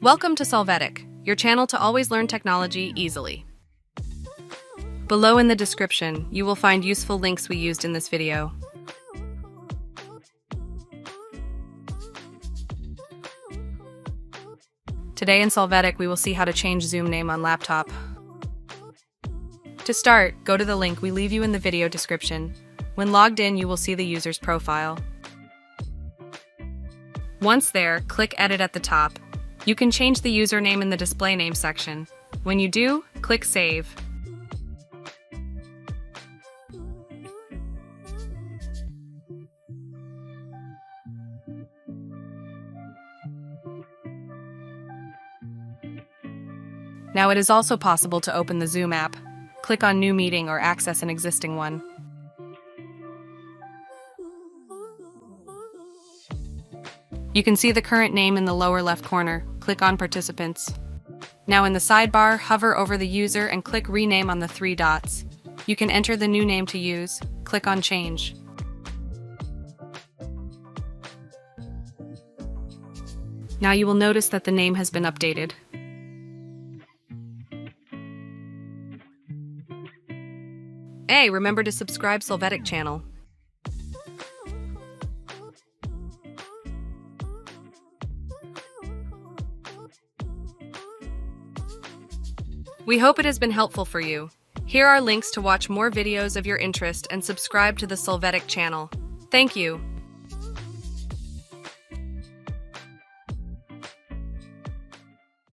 Welcome to Solvetic, your channel to always learn technology easily. Below in the description, you will find useful links we used in this video. Today in Solvetic, we will see how to change Zoom name on laptop. To start, go to the link we leave you in the video description. When logged in, you will see the user's profile. Once there, click Edit at the top. You can change the username in the display name section. When you do, click Save. Now it is also possible to open the Zoom app. Click on New Meeting or access an existing one. You can see the current name in the lower left corner. Click on Participants. Now in the sidebar, hover over the user and click Rename on the 3 dots. You can enter the new name to use. Click on Change. Now you will notice that the name has been updated. Hey, remember to subscribe Solvetic channel. We hope it has been helpful for you. Here are links to watch more videos of your interest and subscribe to the Solvetic channel. Thank you.